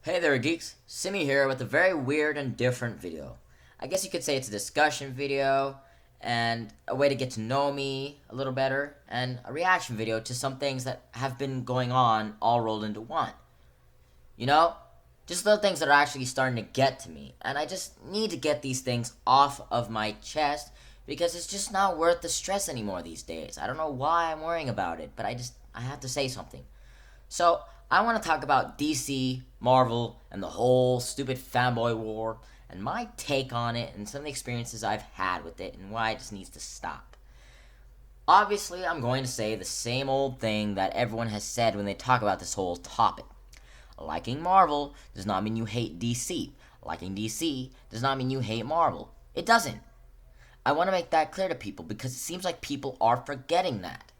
Hey there geeks, Simi here with a very weird and different video. I guess you could say it's a discussion video and a way to get to know me a little better and a reaction video to some things that have been going on all rolled into one. You know, just little things that are actually starting to get to me, and I just need to get these things off of my chest because it's just not worth the stress anymore these days. I don't know why I'm worrying about it, but I have to say something. So, I want to talk about DC, Marvel, and the whole stupid fanboy war, and my take on it, and some of the experiences I've had with it, and why it just needs to stop. Obviously, I'm going to say the same old thing that everyone has said when they talk about this whole topic. Liking Marvel does not mean you hate DC. Liking DC does not mean you hate Marvel. It doesn't. I want to make that clear to people because it seems like people are forgetting that.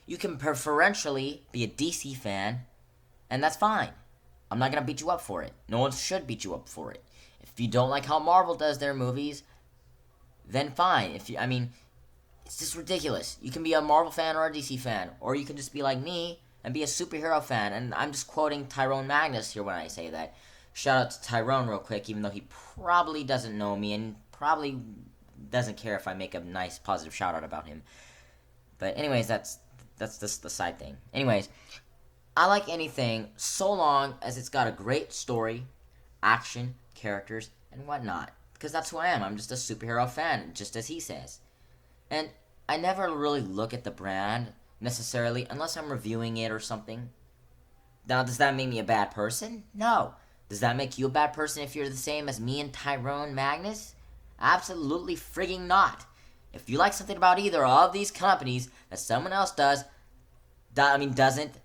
You can preferentially be a DC fan, and that's fine. I'm not going to beat you up for it. No one should beat you up for it. If you don't like how Marvel does their movies, then fine. It's just ridiculous. You can be a Marvel fan or a DC fan, or you can just be like me and be a superhero fan. And I'm just quoting Tyrone Magnus here when I say that. Shout out to Tyrone real quick, even though he probably doesn't know me and probably doesn't care if I make a nice positive shout out about him. But anyways, that's just the side thing. Anyways, I like anything so long as it's got a great story, action, characters, and whatnot. Because that's who I am. I'm just a superhero fan, just as he says. And I never really look at the brand, necessarily, unless I'm reviewing it or something. Now, does that make me a bad person? No. Does that make you a bad person if you're the same as me and Tyrone Magnus? Absolutely frigging not. If you like something about either of these companies that someone else doesn't,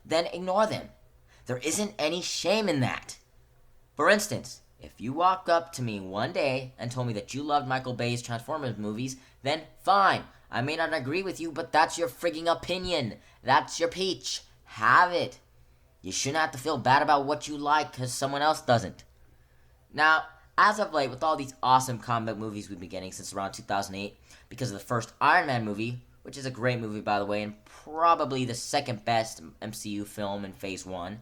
then ignore them. There isn't any shame in that. For instance, if you walk up to me one day and told me that you loved Michael Bay's Transformers movies, then fine. I may not agree with you, but that's your frigging opinion. That's your peach. Have it. You shouldn't have to feel bad about what you like because someone else doesn't. Now, as of late, with all these awesome comic movies we've been getting since around 2008, because of the first Iron Man movie, which is a great movie, by the way, and probably the second best MCU film in Phase 1.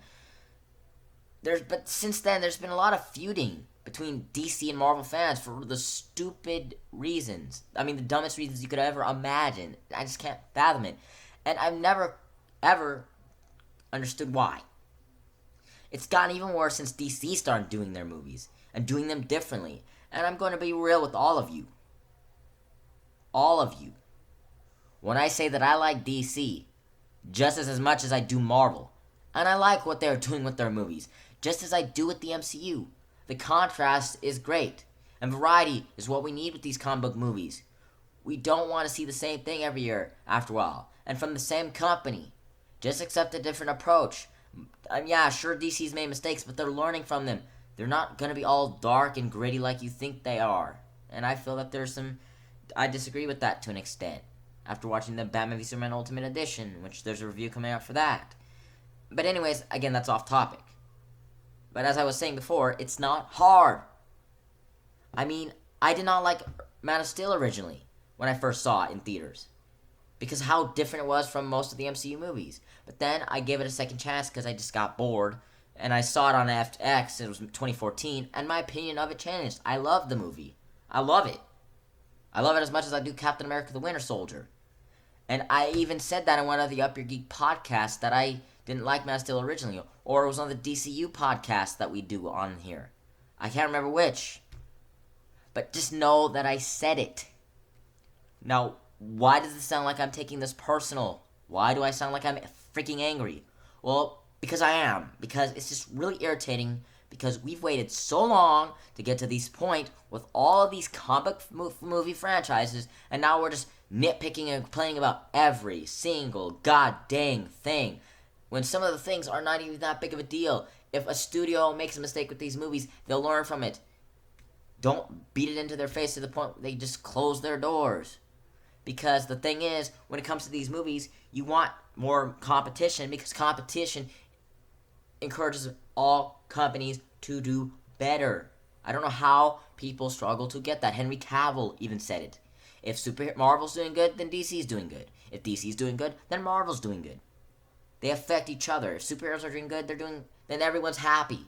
But since then, there's been a lot of feuding between DC and Marvel fans for the stupid reasons. The dumbest reasons you could ever imagine. I just can't fathom it. And I've never, ever understood why. It's gotten even worse since DC started doing their movies and doing them differently. And I'm going to be real with all of you. All of you. When I say that I like DC just as much as I do Marvel, and I like what they're doing with their movies, just as I do with the MCU, the contrast is great, and variety is what we need with these comic book movies. We don't want to see the same thing every year after a while, and from the same company. Just accept a different approach. Yeah, sure, DC's made mistakes, but they're learning from them. They're not going to be all dark and gritty like you think they are. And I feel that I disagree with that to an extent. After watching the Batman v Superman Ultimate Edition, which there's a review coming out for that. But anyways, again, that's off topic. But as I was saying before, it's not hard. I did not like Man of Steel originally when I first saw it in theaters, because how different it was from most of the MCU movies. But then I gave it a second chance because I just got bored, and I saw it on FX, it was 2014, and my opinion of it changed. I love the movie. I love it. I love it as much as I do Captain America the Winter Soldier. And I even said that in one of the Up Your Geek podcasts that I didn't like Man of Steel originally. Or it was on the DCU podcast that we do on here. I can't remember which. But just know that I said it. Now, why does it sound like I'm taking this personal? Why do I sound like I'm freaking angry? Well, because I am. Because it's just really irritating. Because we've waited so long to get to this point with all of these comic movie franchises, and now we're just nitpicking and complaining about every single goddamn thing, when some of the things are not even that big of a deal. If a studio makes a mistake with these movies, they'll learn from it. Don't beat it into their face to the point where they just close their doors. Because the thing is, when it comes to these movies, you want more competition, because competition encourages all companies to do better. I don't know how people struggle to get that. Henry Cavill even said it. If Marvel's doing good, then DC's doing good. If DC's doing good, then Marvel's doing good. They affect each other. If superheroes are doing good, then everyone's happy.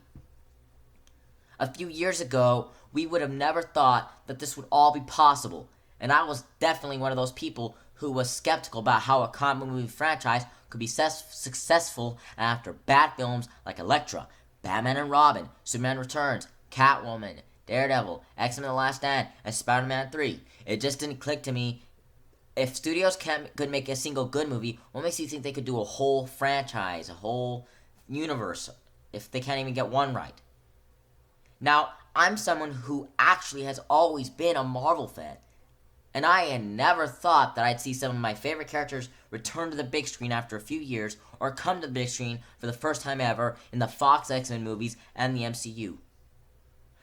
A few years ago, we would have never thought that this would all be possible, and I was definitely one of those people who was skeptical about how a comic movie franchise could be successful after bad films like Elektra, Batman and Robin, Superman Returns, Catwoman, Daredevil, X-Men The Last Stand, and Spider-Man 3. It just didn't click to me. If studios could make a single good movie, what makes you think they could do a whole franchise, a whole universe, if they can't even get one right? Now, I'm someone who actually has always been a Marvel fan, and I had never thought that I'd see some of my favorite characters return to the big screen after a few years, or come to the big screen for the first time ever in the Fox X-Men movies and the MCU.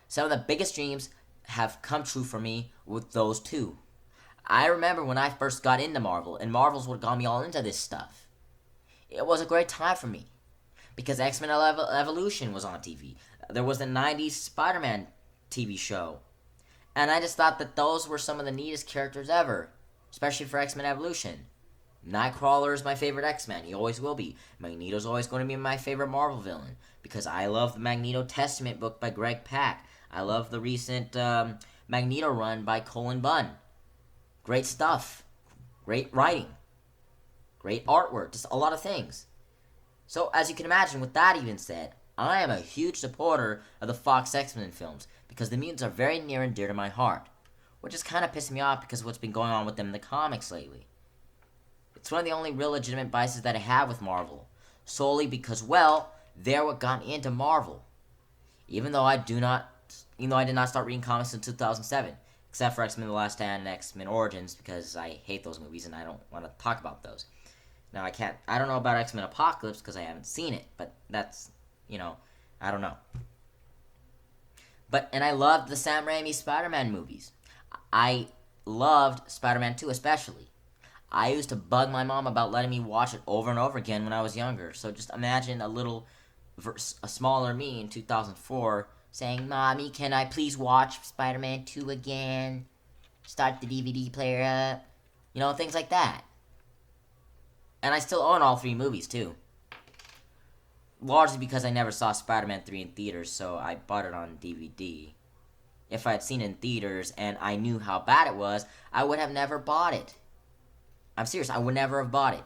Some of the biggest dreams have come true for me with those two. I remember when I first got into Marvel, and Marvel's what got me all into this stuff. It was a great time for me, because X-Men Evolution was on TV. There was the 90s Spider-Man TV show. And I just thought that those were some of the neatest characters ever, especially for X-Men Evolution. Nightcrawler is my favorite X-Men. He always will be. Magneto's always going to be my favorite Marvel villain, because I love the Magneto Testament book by Greg Pak. I love the recent Magneto run by Colin Bunn. Great stuff. Great writing. Great artwork. Just a lot of things. So, as you can imagine, with that even said, I am a huge supporter of the Fox X-Men films, because the mutants are very near and dear to my heart, which is kind of pissing me off because of what's been going on with them in the comics lately. It's one of the only real legitimate biases that I have with Marvel, solely because, well, they're what got me into Marvel. Even though I did not start reading comics until 2007, except for X-Men The Last Stand and X-Men Origins, because I hate those movies and I don't want to talk about those. Now, I don't know about X-Men Apocalypse because I haven't seen it, but that's, I don't know. And I loved the Sam Raimi Spider-Man movies. I loved Spider-Man 2 especially. I used to bug my mom about letting me watch it over and over again when I was younger. So just imagine a smaller me in 2004 saying, "Mommy, can I please watch Spider-Man 2 again? Start the DVD player up." Things like that. And I still own all three movies, too. Largely because I never saw Spider-Man 3 in theaters, so I bought it on DVD. If I had seen it in theaters and I knew how bad it was, I would have never bought it. I'm serious, I would never have bought it.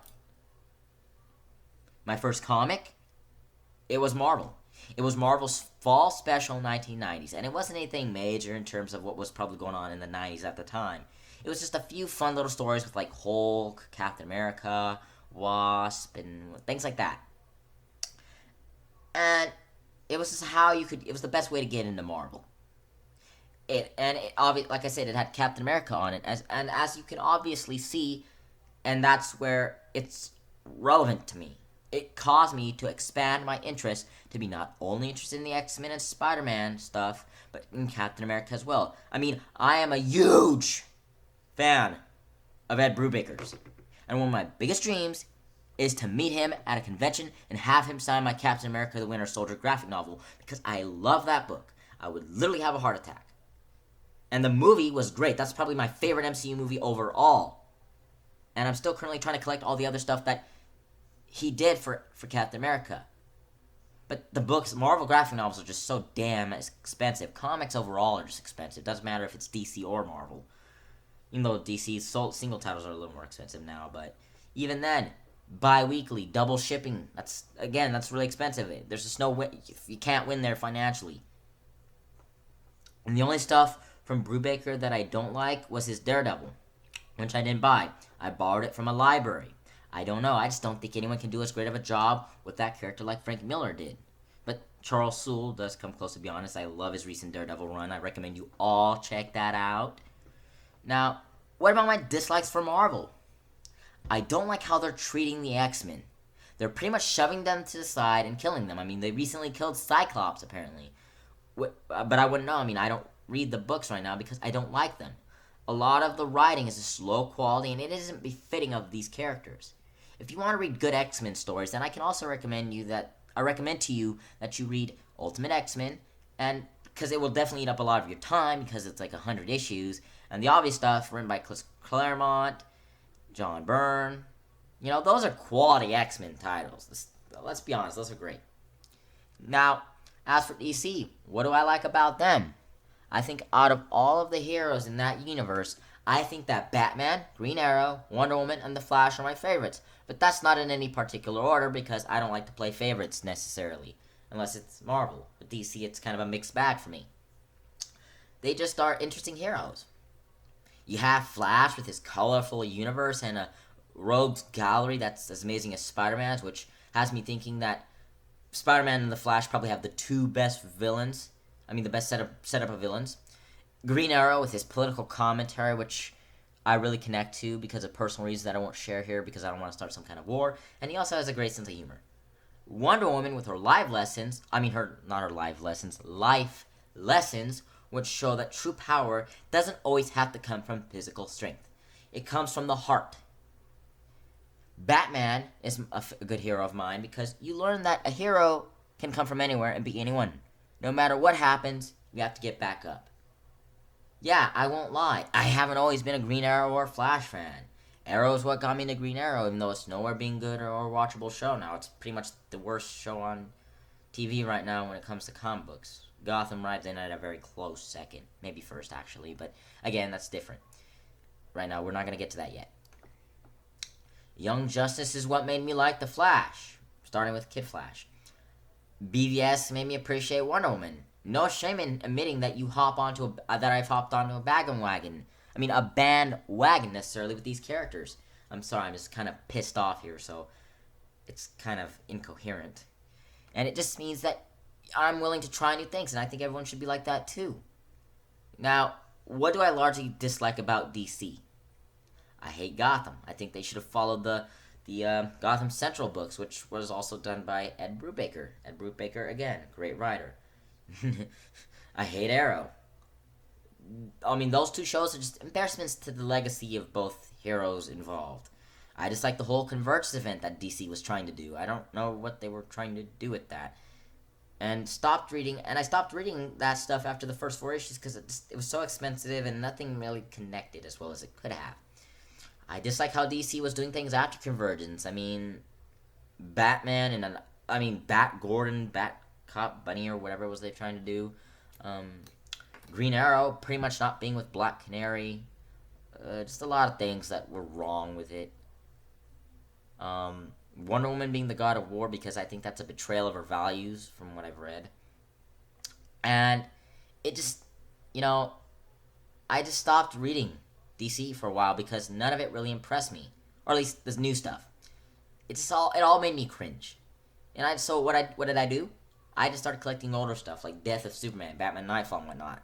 My first comic, it was Marvel. It was Marvel's Fall Special 1990s, and it wasn't anything major in terms of what was probably going on in the 90s at the time. It was just a few fun little stories with like Hulk, Captain America, Wasp, and things like that. And it was just it was the best way to get into Marvel. Like I said, it had Captain America on it, as you can obviously see, and that's where it's relevant to me. It caused me to expand my interest to be not only interested in the X-Men and Spider-Man stuff, but in Captain America as well. I mean, I am a huge fan of Ed Brubaker's, and one of my biggest dreams is to meet him at a convention and have him sign my Captain America the Winter Soldier graphic novel, because I love that book. I would literally have a heart attack. And the movie was great. That's probably my favorite MCU movie overall. And I'm still currently trying to collect all the other stuff that he did for Captain America. But the books, Marvel graphic novels, are just so damn expensive. Comics overall are just expensive. Doesn't matter if it's DC or Marvel. Even though DC's single titles are a little more expensive now, but even then, bi-weekly, double shipping, that's really expensive. There's just no way, you can't win there financially. And the only stuff from Brubaker that I don't like was his Daredevil, which I didn't buy. I borrowed it from a library. I don't know, I just don't think anyone can do as great of a job with that character like Frank Miller did. But Charles Soule does come close, to be honest. I love his recent Daredevil run. I recommend you all check that out. Now, what about my dislikes for Marvel? I don't like how they're treating the X-Men. They're pretty much shoving them to the side and killing them. I mean, they recently killed Cyclops, apparently. But I wouldn't know. I mean, I don't read the books right now because I don't like them. A lot of the writing is a slow quality, and it isn't befitting of these characters. If you want to read good X-Men stories, then I can also recommend to you that you read Ultimate X-Men, and because it will definitely eat up a lot of your time because it's like 100 issues, and the obvious stuff written by Chris Claremont, John Byrne. Those are quality X-Men titles. Let's be honest, those are great. Now, As for DC, what do I like about them? I think out of all of the heroes in that universe, I think that Batman, Green Arrow, Wonder Woman, and The Flash are my favorites. But that's not in any particular order because I don't like to play favorites necessarily. Unless it's Marvel. With DC, it's kind of a mixed bag for me. They just are interesting heroes. You have Flash with his colorful universe and a rogues gallery that's as amazing as Spider-Man's, which has me thinking that Spider-Man and the Flash probably have the two best villains. I mean, the best setup of villains. Green Arrow with his political commentary, which I really connect to because of personal reasons that I won't share here because I don't want to start some kind of war. And he also has a great sense of humor. Wonder Woman with her life lessons, life lessons, which show that true power doesn't always have to come from physical strength. It comes from the heart. Batman is a good hero of mine because you learn that a hero can come from anywhere and be anyone. No matter what happens, you have to get back up. Yeah, I won't lie. I haven't always been a Green Arrow or Flash fan. Arrow is what got me into Green Arrow, even though it's nowhere being good or a watchable show now. It's pretty much the worst show on TV right now when it comes to comic books. Gotham arrives in at a very close second. Maybe first, actually. But, again, that's different. Right now, we're not going to get to that yet. Young Justice is what made me like The Flash, starting with Kid Flash. BVS made me appreciate Wonder Woman. No shame in admitting that I've hopped onto a bandwagon. I mean, a bandwagon necessarily with these characters. I'm sorry, I'm just kind of pissed off here, so it's kind of incoherent. And it just means that I'm willing to try new things, and I think everyone should be like that too. Now, what do I largely dislike about DC? I hate Gotham. I think they should have followed the Gotham Central books, which was also done by Ed Brubaker. Ed Brubaker, again, great writer. I hate Arrow. I mean, those two shows are just embarrassments to the legacy of both heroes involved. I just like the whole Convergence event that DC was trying to do. I don't know what they were trying to do with that. And I stopped reading that stuff after the first 4 issues because it was so expensive and nothing really connected as well as it could have. I dislike how DC was doing things after Convergence. I mean, Batman and Bat Gordon, Bat Cop Bunny or whatever it was they were trying to do. Green Arrow pretty much not being with Black Canary. Just a lot of things that were wrong with it. Wonder Woman being the god of war because I think that's a betrayal of her values from what I've read. And it just, I just stopped reading DC for a while because none of it really impressed me. Or at least the new stuff. It all made me cringe. And what did I do? I just started collecting older stuff like Death of Superman, Batman Nightfall, and whatnot.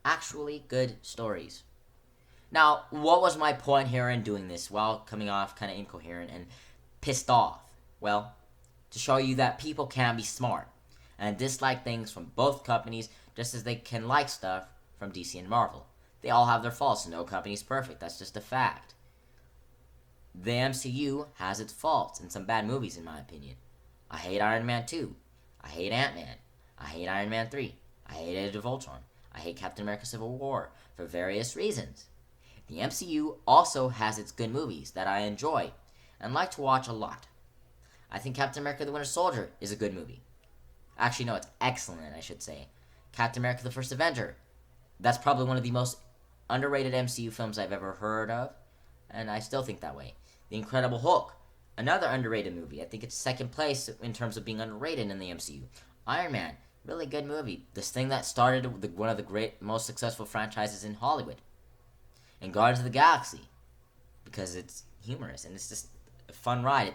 Actually good stories. Now, what was my point here in doing this while coming off kind of incoherent and pissed off? Well, to show you that people can be smart and dislike things from both companies just as they can like stuff from DC and Marvel. They all have their faults. No company's perfect. That's just a fact. The MCU has its faults and some bad movies, in my opinion. I hate Iron Man 2. I hate Ant-Man. I hate Iron Man 3. I hate Age of Ultron. I hate Captain America Civil War for various reasons. The MCU also has its good movies that I enjoy and like to watch a lot. I think Captain America the Winter Soldier is a good movie. Actually, no, it's excellent, I should say. Captain America the First Avenger. That's probably one of the most underrated MCU films I've ever heard of, and I still think that way. The Incredible Hulk. Another underrated movie. I think it's second place in terms of being underrated in the MCU. Iron Man. Really good movie. This thing that started one of the most successful franchises in Hollywood. And Guardians of the Galaxy. Because it's humorous and it's just a fun ride.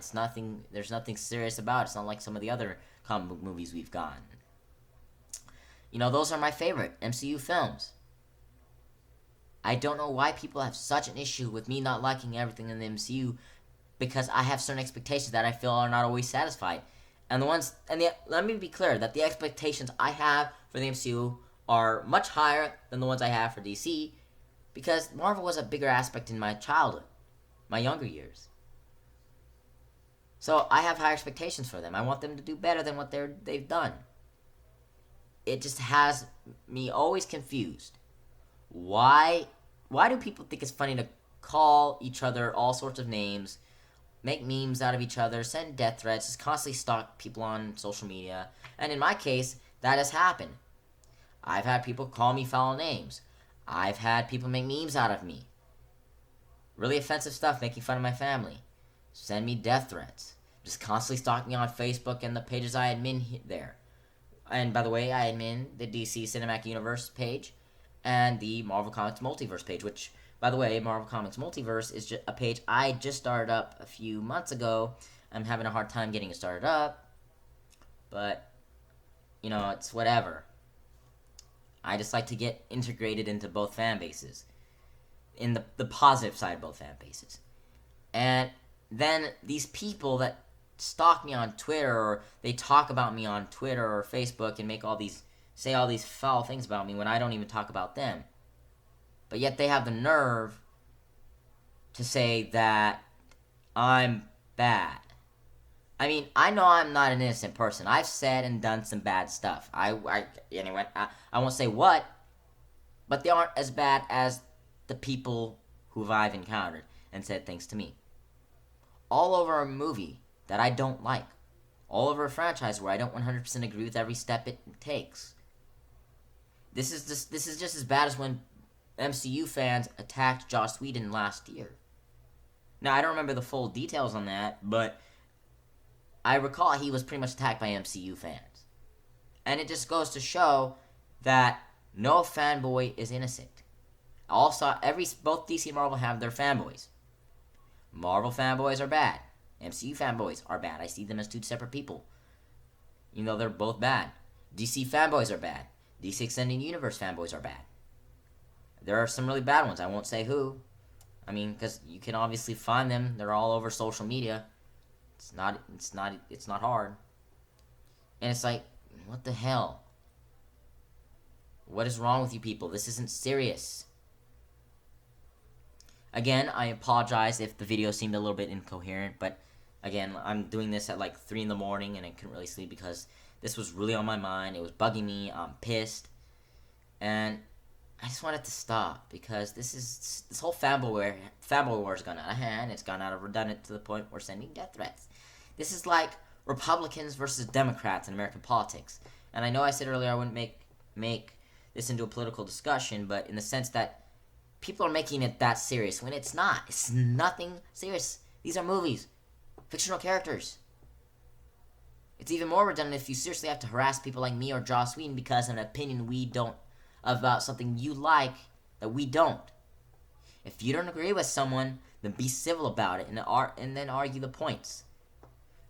There's nothing serious about it. It's not like some of the other comic book movies we've gotten. Those are my favorite MCU films. I don't know why people have such an issue with me not liking everything in the MCU because I have certain expectations that I feel are not always satisfied. Let me be clear that the expectations I have for the MCU are much higher than the ones I have for DC because Marvel was a bigger aspect in my childhood, my younger years. So I have higher expectations for them. I want them to do better than what they've done. It just has me always confused. Why do people think it's funny to call each other all sorts of names make memes out of each other, send death threats, just constantly stalk people on social media. And in my case, that has happened. I've had people call me foul names. I've had people make memes out of me. Really offensive stuff, making fun of my family. Send me death threats. Just constantly stalk me on Facebook and the pages I admin there. And by the way, I admin the DC Cinematic Universe page and the Marvel Comics Multiverse page, which, by the way, Marvel Comics Multiverse is just a page I just started up a few months ago. I'm having a hard time getting it started up, but, you know, it's whatever. I just like to get integrated into both fan bases, in the positive side of both fan bases. And then these people that stalk me on Twitter, or they talk about me on Twitter or Facebook and say all these foul things about me when I don't even talk about them. But yet they have the nerve to say that I'm bad. I mean, I know I'm not an innocent person. I've said and done some bad stuff. I won't say what, but they aren't as bad as the people who I've encountered and said things to me. All over a movie that I don't like. All over a franchise where I don't 100% agree with every step it takes. This is just as bad as when MCU fans attacked Joss Whedon last year. Now, I don't remember the full details on that, but I recall he was pretty much attacked by MCU fans. And it just goes to show that no fanboy is innocent. Also, both DC and Marvel have their fanboys. Marvel fanboys are bad. MCU fanboys are bad. I see them as two separate people. You know, they're both bad. DC fanboys are bad. DC Extended Universe fanboys are bad. There are some really bad ones. I won't say who. I mean, because you can obviously find them. They're all over social media. It's not hard. And it's like, what the hell? What is wrong with you people? This isn't serious. Again, I apologize if the video seemed a little bit incoherent, but again, I'm doing this at like 3 in the morning and I couldn't really sleep because this was really on my mind. It was bugging me. I'm pissed. And I just want it to stop because this whole fanboy war has gone out of hand. It's gone out of redundant to the point where we're sending death threats. This is like Republicans versus Democrats in American politics. And I know I said earlier I wouldn't make this into a political discussion, but in the sense that people are making it that serious when it's not. It's nothing serious. These are movies. Fictional characters. It's even more redundant if you seriously have to harass people like me or Joss Whedon because of an opinion we don't, about something you like that we don't. If you don't agree with someone, then be civil about it and then argue the points.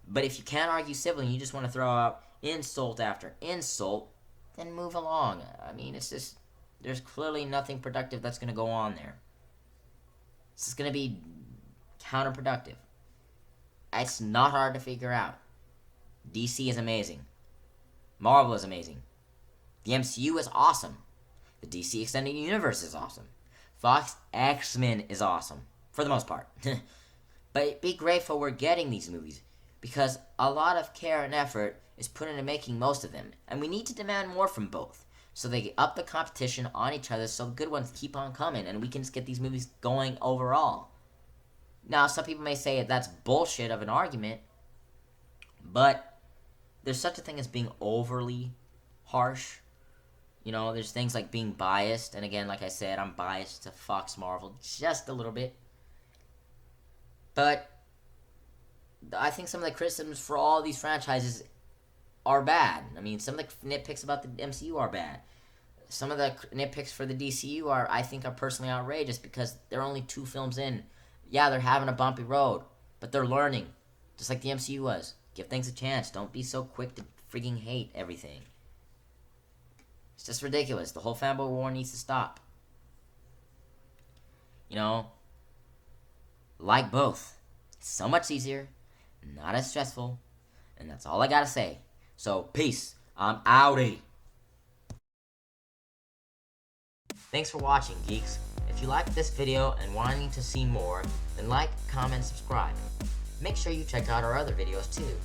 But if you can't argue civilly and you just want to throw out insult after insult, then move along. I mean, it's just, there's clearly nothing productive that's going to go on there. This is going to be counterproductive. It's not hard to figure out. DC is amazing. Marvel is amazing. The MCU is awesome. The DC Extended Universe is awesome. Fox X-Men is awesome, for the most part. But be grateful we're getting these movies, because a lot of care and effort is put into making most of them, and we need to demand more from both, so they up the competition on each other so the good ones keep on coming, and we can just get these movies going overall. Now, some people may say that's bullshit of an argument, but there's such a thing as being overly harsh. You know, there's things like being biased, and again, like I said, I'm biased to Fox Marvel just a little bit. But I think some of the criticisms for all these franchises are bad. I mean, some of the nitpicks about the MCU are bad. Some of the nitpicks for the DCU I think are personally outrageous because they're only 2 films in. Yeah, they're having a bumpy road, but they're learning, just like the MCU was. Give things a chance. Don't be so quick to freaking hate everything. It's just ridiculous. The whole fanboy war needs to stop. You know, like both. It's so much easier, not as stressful, and that's all I gotta say. So, peace. I'm outie. Thanks for watching, geeks. If you liked this video and wanting to see more, then like, comment, subscribe. Make sure you check out our other videos too.